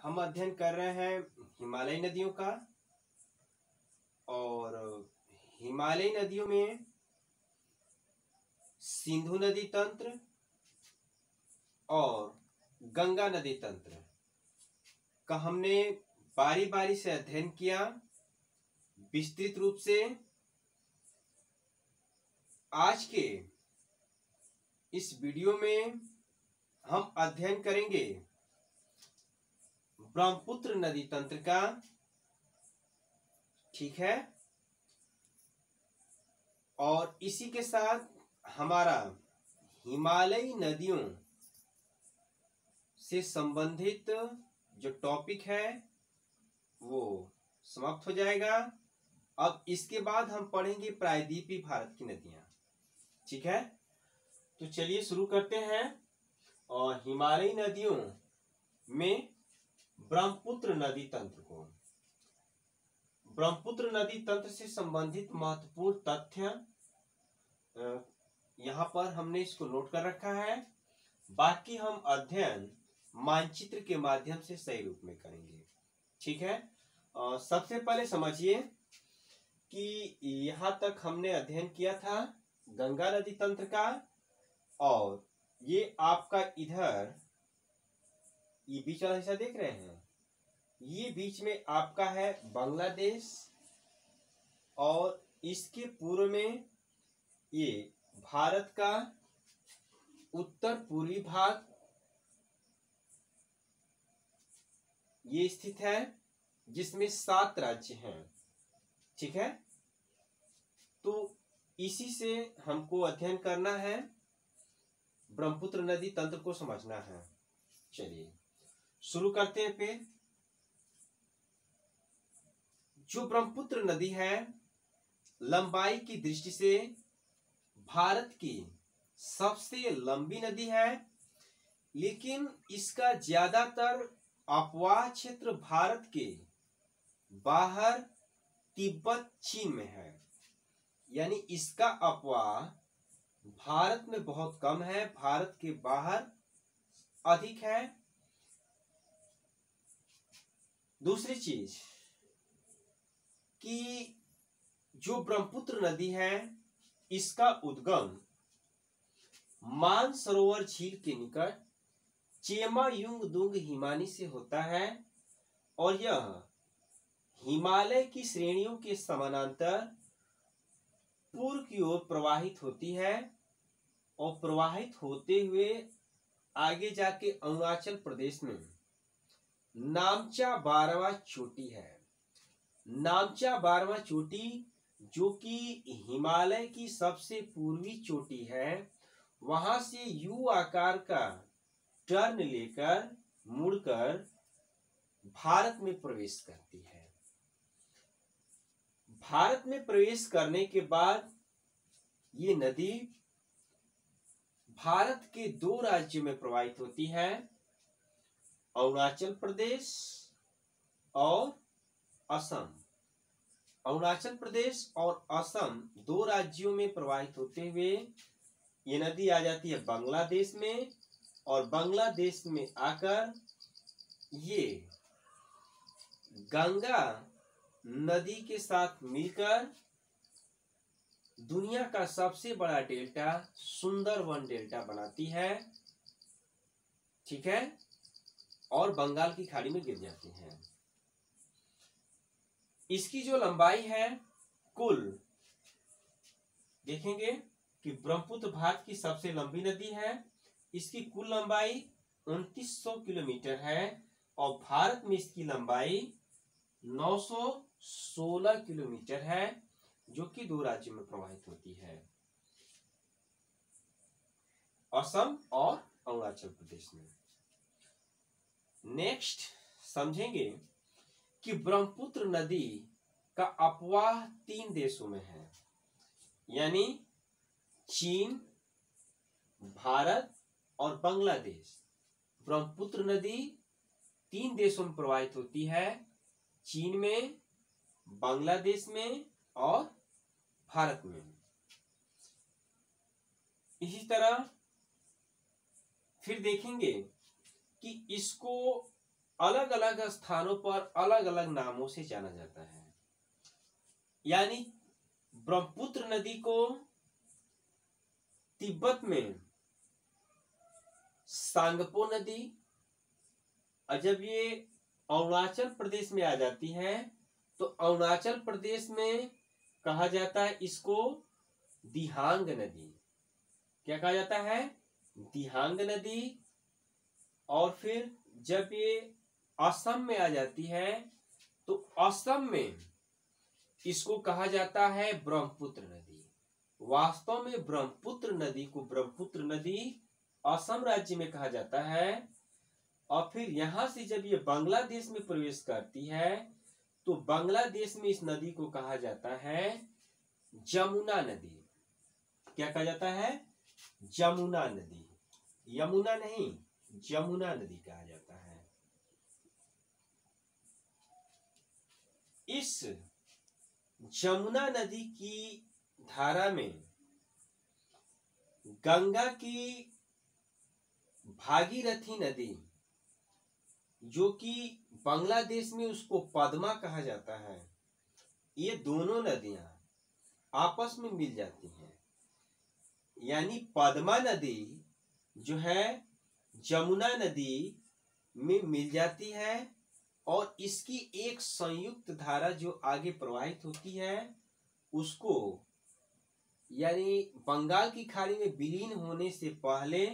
हम अध्ययन कर रहे हैं हिमालयी नदियों का। और हिमालयी नदियों में सिंधु नदी तंत्र और गंगा नदी तंत्र का हमने बारी बारी से अध्ययन किया विस्तृत रूप से। आज के इस वीडियो में हम अध्ययन करेंगे ब्रह्मपुत्र नदी तंत्र का। ठीक है, और इसी के साथ हमारा हिमालयी नदियों से संबंधित जो टॉपिक है वो समाप्त हो जाएगा। अब इसके बाद हम पढ़ेंगे प्रायद्वीपीय भारत की नदियां। ठीक है, तो चलिए शुरू करते हैं। और हिमालयी नदियों में ब्रह्मपुत्र नदी तंत्र को, ब्रह्मपुत्र नदी तंत्र से संबंधित महत्वपूर्ण तथ्य यहाँ पर हमने इसको नोट कर रखा है। बाकी हम अध्ययन मानचित्र के माध्यम से सही रूप में करेंगे। ठीक है, सबसे पहले समझिए कि यहाँ तक हमने अध्ययन किया था गंगा नदी तंत्र का। और ये आपका इधर ये बीच वाला हिस्सा देख रहे हैं, ये बीच में आपका है बांग्लादेश और इसके पूर्व में ये भारत का उत्तर पूर्वी भाग ये स्थित है जिसमें 7 राज्य हैं। ठीक है, तो इसी से हमको अध्ययन करना है, ब्रह्मपुत्र नदी तंत्र को समझना है। चलिए शुरू करते हैं। फिर जो ब्रह्मपुत्र नदी है लंबाई की दृष्टि से भारत की सबसे लंबी नदी है, लेकिन इसका ज्यादातर अपवाह क्षेत्र भारत के बाहर तिब्बत चीन में है। यानी इसका अपवाह भारत में बहुत कम है, भारत के बाहर अधिक है। दूसरी चीज कि जो ब्रह्मपुत्र नदी है इसका उद्गम मानसरोवर झील के निकट चेमायुंगदुंग हिमानी से होता है और यह हिमालय की श्रेणियों के समानांतर पूर्व की ओर प्रवाहित होती है और प्रवाहित होते हुए आगे जाके अरुणाचल प्रदेश में नामचा 12वां चोटी है। नामचा 12वां चोटी जो कि हिमालय की सबसे पूर्वी चोटी है, वहां से यू आकार का टर्न लेकर मुड़कर भारत में प्रवेश करती है। भारत में प्रवेश करने के बाद ये नदी भारत के 2 राज्यों में प्रवाहित होती है, अरुणाचल प्रदेश और असम। अरुणाचल प्रदेश और असम 2 राज्यों में प्रवाहित होते हुए ये नदी आ जाती है बांग्लादेश में, और बांग्लादेश में आकर ये गंगा नदी के साथ मिलकर दुनिया का सबसे बड़ा डेल्टा सुंदरवन डेल्टा बनाती है। ठीक है, और बंगाल की खाड़ी में गिर जाती है। इसकी जो लंबाई है कुल देखेंगे कि ब्रह्मपुत्र भारत की सबसे लंबी नदी है। इसकी कुल लंबाई 2900 किलोमीटर है और भारत में इसकी लंबाई 916 किलोमीटर है, जो कि 2 राज्यों में प्रवाहित होती है, असम और अरुणाचल प्रदेश में। नेक्स्ट समझेंगे कि ब्रह्मपुत्र नदी का अपवाह 3 देशों में है, यानी चीन, भारत और बांग्लादेश। ब्रह्मपुत्र नदी 3 देशों में प्रवाहित होती है, चीन में, बांग्लादेश में और भारत में। इसी तरह फिर देखेंगे कि इसको अलग अलग स्थानों पर अलग अलग नामों से जाना जाता है। यानी ब्रह्मपुत्र नदी को तिब्बत में सांगपो नदी, और जब ये अरुणाचल प्रदेश में आ जाती है तो अरुणाचल प्रदेश में कहा जाता है इसको दिहांग नदी। क्या कहा जाता है? दिहांग नदी। और फिर जब ये असम में आ जाती है तो असम में इसको कहा जाता है ब्रह्मपुत्र नदी। वास्तव में ब्रह्मपुत्र नदी को ब्रह्मपुत्र नदी असम राज्य में कहा जाता है। और फिर यहां से जब ये बांग्लादेश में प्रवेश करती है तो बांग्लादेश में इस नदी को कहा जाता है जमुना नदी। क्या कहा जाता है? जमुना नदी। यमुना नहीं, जमुना नदी कहा जाता है। इस जमुना नदी की धारा में गंगा की भागीरथी नदी, जो कि बांग्लादेश में उसको पद्मा कहा जाता है, ये दोनों नदियां आपस में मिल जाती हैं। यानी पद्मा नदी जो है जमुना नदी में मिल जाती है और इसकी एक संयुक्त धारा जो आगे प्रवाहित होती है उसको, यानी बंगाल की खाड़ी में विलीन होने से पहले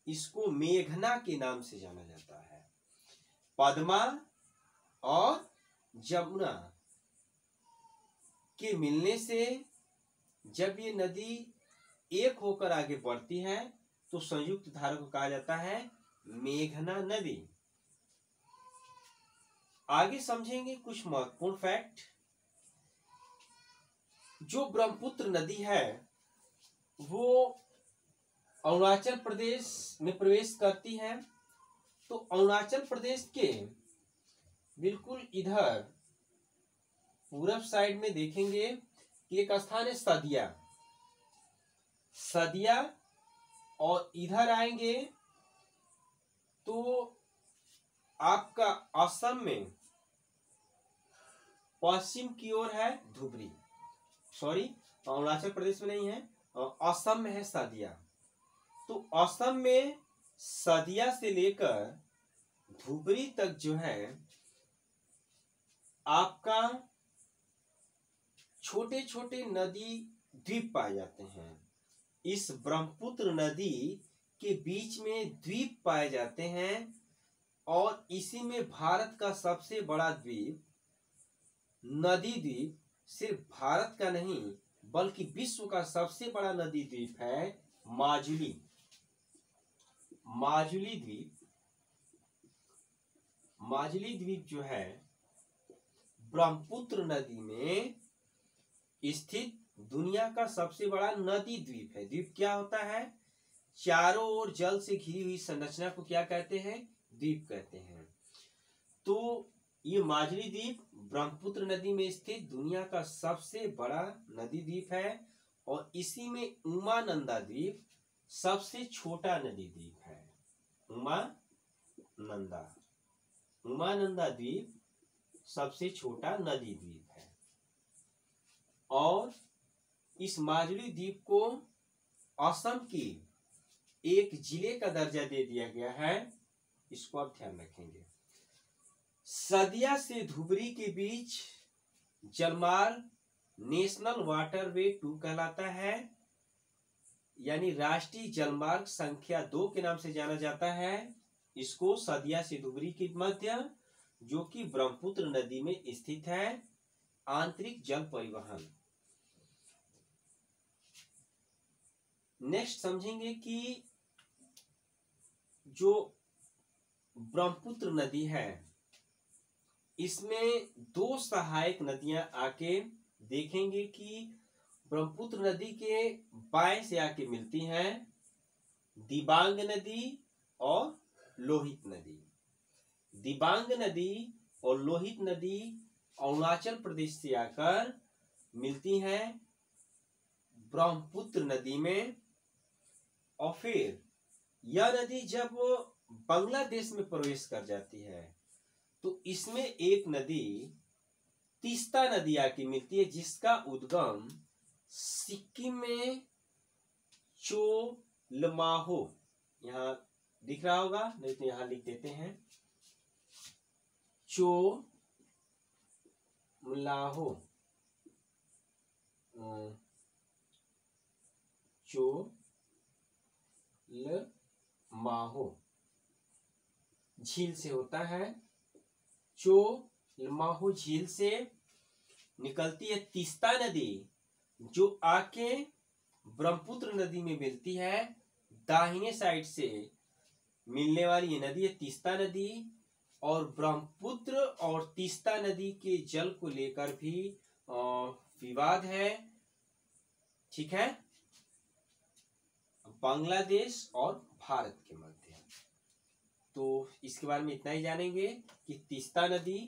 इसको मेघना के नाम से जाना जाता है। पद्मा और जमुना के मिलने से जब ये नदी एक होकर आगे बढ़ती है तो संयुक्त धारा को कहा जाता है मेघना नदी। आगे समझेंगे कुछ महत्वपूर्ण फैक्ट। जो ब्रह्मपुत्र नदी है वो अरुणाचल प्रदेश में प्रवेश करती है। तो अरुणाचल प्रदेश के बिल्कुल इधर पूरब साइड में देखेंगे कि एक स्थान है सदिया। सदिया, और इधर आएंगे तो आपका असम में पश्चिम की ओर है धुबरी। सॉरी, अरुणाचल प्रदेश में नहीं है, असम में है सदिया। तो असम में सदिया से लेकर धुबरी तक जो है आपका छोटे छोटे नदी द्वीप पाए जाते हैं। इस ब्रह्मपुत्र नदी के बीच में द्वीप पाए जाते हैं और इसी में भारत का सबसे बड़ा द्वीप, नदी द्वीप, सिर्फ भारत का नहीं बल्कि विश्व का सबसे बड़ा नदी द्वीप है माजुली। माजुली द्वीप, माजुली द्वीप जो है ब्रह्मपुत्र नदी में स्थित दुनिया का सबसे बड़ा नदी द्वीप है। द्वीप क्या होता है? चारों ओर जल से घिरी हुई संरचना को क्या कहते हैं? द्वीप कहते हैं। तो ये माजुली द्वीप ब्रह्मपुत्र नदी में स्थित दुनिया का सबसे बड़ा नदी द्वीप है और इसी में उमानंदा द्वीप सबसे छोटा नदी द्वीप है। उमानंदा, उमानंदा द्वीप सबसे छोटा नदी द्वीप है। और इस माजुली द्वीप को असम की एक जिले का दर्जा दे दिया गया है। इसको आप ध्यान रखेंगे। सदिया से धुबरी के बीच जलमार्ग नेशनल वाटरवे 2 कहलाता है, यानी राष्ट्रीय जलमार्ग संख्या 2 के नाम से जाना जाता है। इसको सदिया से धुबरी के मध्य, जो कि ब्रह्मपुत्र नदी में स्थित है, आंतरिक जल परिवहन। नेक्स्ट समझेंगे कि जो ब्रह्मपुत्र नदी है इसमें 2 सहायक नदियां आके देखेंगे कि ब्रह्मपुत्र नदी के बाएं से आके मिलती हैं, दिबांग नदी और लोहित नदी। दिबांग नदी और लोहित नदी अरुणाचल प्रदेश से आकर मिलती हैं ब्रह्मपुत्र नदी में। और फिर यह नदी जब बांग्लादेश में प्रवेश कर जाती है तो इसमें एक नदी तीस्ता नदी आके मिलती है, जिसका उद्गम सिक्किम में चोलमाहो, यहाँ दिख रहा होगा, नहीं तो यहाँ लिख देते हैं, चोलाहो, चोलमाहो झील से होता है। चोलमाहो झील से निकलती है तीस्ता नदी, जो आके ब्रह्मपुत्र नदी में मिलती है। दाहिने साइड से मिलने वाली ये नदी है तीस्ता नदी, और ब्रह्मपुत्र और तीस्ता नदी के जल को लेकर भी विवाद है, ठीक है, बांग्लादेश और भारत के मध्य। तो इसके बारे में इतना ही जानेंगे कि तीस्ता नदी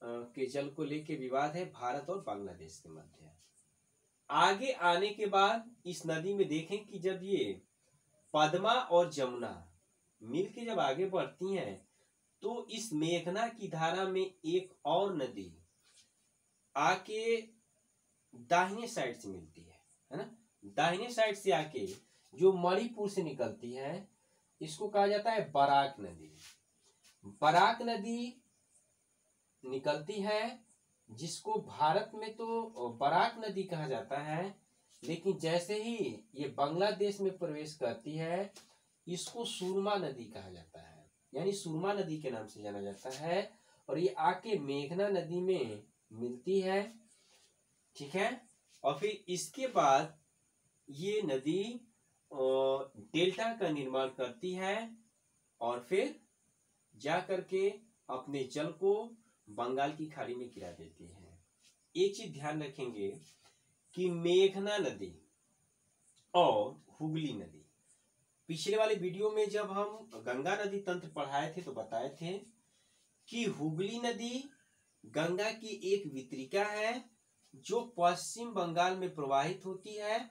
के जल को लेकर विवाद है भारत और बांग्लादेश के मध्य। आगे आने के बाद इस नदी में देखें कि जब ये पद्मा और जमुना मिलके जब आगे बढ़ती हैं, तो इस मेघना की धारा में एक और नदी आके दाहिने साइड से मिलती है ना। दाहिने साइड से आके जो मणिपुर से निकलती है, इसको कहा जाता है बराक नदी। बराक नदी निकलती है, जिसको भारत में तो बराक नदी कहा जाता है, लेकिन जैसे ही ये बांग्लादेश में प्रवेश करती है, इसको सुरमा नदी कहा जाता है, यानी सुरमा नदी के नाम से जाना जाता है। और ये आके मेघना नदी में मिलती है, ठीक है। और फिर इसके बाद ये नदी डेल्टा का निर्माण करती है, और फिर जा करके अपने जल को बंगाल की खाड़ी में गिरा देती है। एक चीज ध्यान रखेंगे कि मेघना नदी और हुगली नदी, पिछले वाले वीडियो में जब हम गंगा नदी तंत्र पढ़ाए थे तो बताए थे कि हुगली नदी गंगा की एक वितरिका है, जो पश्चिम बंगाल में प्रवाहित होती है।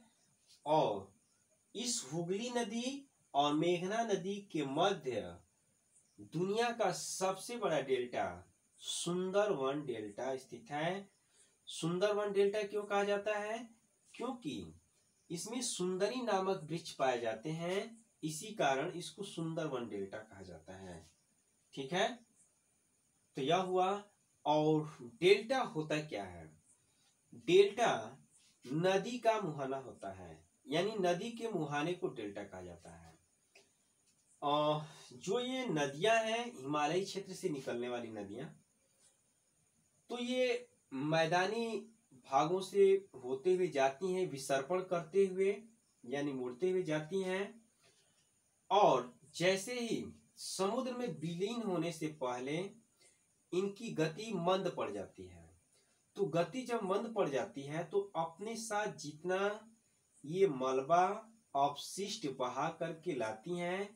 और इस हुगली नदी और मेघना नदी के मध्य दुनिया का सबसे बड़ा डेल्टा सुंदरवन डेल्टा स्थित है। सुंदरवन डेल्टा क्यों कहा जाता है? क्योंकि इसमें सुंदरी नामक वृक्ष पाए जाते हैं, इसी कारण इसको सुंदरवन डेल्टा कहा जाता है, ठीक है। तो यह हुआ। और डेल्टा होता क्या है? डेल्टा नदी का मुहाना होता है, यानी नदी के मुहाने को डेल्टा कहा जाता है। जो ये नदियां हैं हिमालयी क्षेत्र से निकलने वाली नदियां, तो ये मैदानी भागों से होते हुए जाती हैं, विसर्पण करते हुए यानी मुड़ते हुए जाती हैं, और जैसे ही समुद्र में विलीन होने से पहले इनकी गति मंद पड़ जाती है। तो गति जब मंद पड़ जाती है तो अपने साथ जितना ये मलबा अपशिष्ट बहा करके लाती हैं,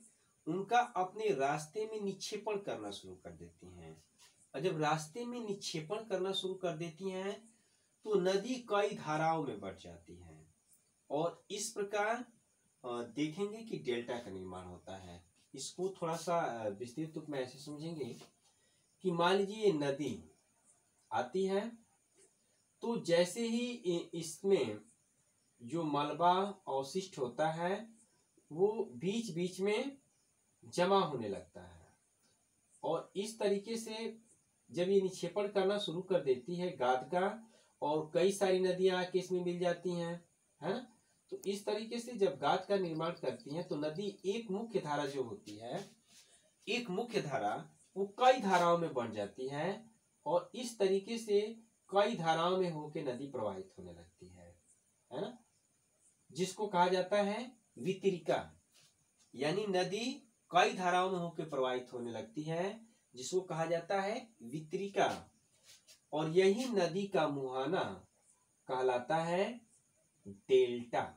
उनका अपने रास्ते में निक्षेपण करना शुरू कर देती हैं। और जब रास्ते में निक्षेपण करना शुरू कर देती हैं तो नदी कई धाराओं में बढ़ जाती है, और इस प्रकार देखेंगे कि डेल्टा का निर्माण होता है। इसको थोड़ा सा विस्तृत रूप में ऐसे समझेंगे कि मान लीजिए ये नदी आती है, तो जैसे ही इसमें जो मलबा अवशिष्ट होता है वो बीच बीच में जमा होने लगता है, और इस तरीके से जब ये निक्षेपण करना शुरू कर देती है गाद का, और कई सारी नदियां आके इसमें मिल जाती हैं, है ना। तो इस तरीके से जब गाद का निर्माण करती हैं तो नदी एक मुख्य धारा जो होती है, एक मुख्य धारा वो कई धाराओं में बढ़ जाती है, और इस तरीके से कई धाराओं में होकर नदी प्रवाहित होने लगती है ना, जिसको कहा जाता है वितरिका। यानी नदी कई धाराओं में होकर प्रवाहित होने लगती है, जिसको कहा जाता है वितरिका, और यही नदी का मुहाना कहलाता है डेल्टा।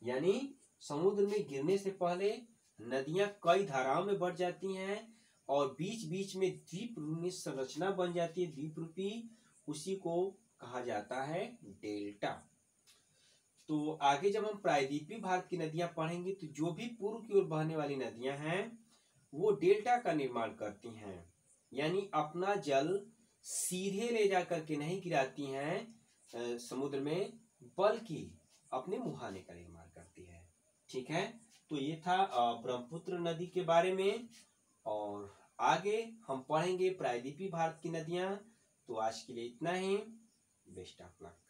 यानी समुद्र में गिरने से पहले नदियां कई धाराओं में बढ़ जाती हैं, और बीच बीच में द्वीप रूपी संरचना बन जाती है, द्वीप रूपी, उसी को कहा जाता है डेल्टा। तो आगे जब हम प्रायद्वीपीय भारत की नदियां पढ़ेंगे, तो जो भी पूर्व की ओर बहने वाली नदियां हैं वो डेल्टा का निर्माण करती हैं, यानी अपना जल सीधे ले जाकर के नहीं गिराती हैं समुद्र में, बल्कि अपने मुहाने का निर्माण करती है। ठीक है, तो ये था ब्रह्मपुत्र नदी के बारे में। और आगे हम पढ़ेंगे प्रायद्वीपीय भारत की नदियां। तो आज के लिए इतना ही। Best of luck.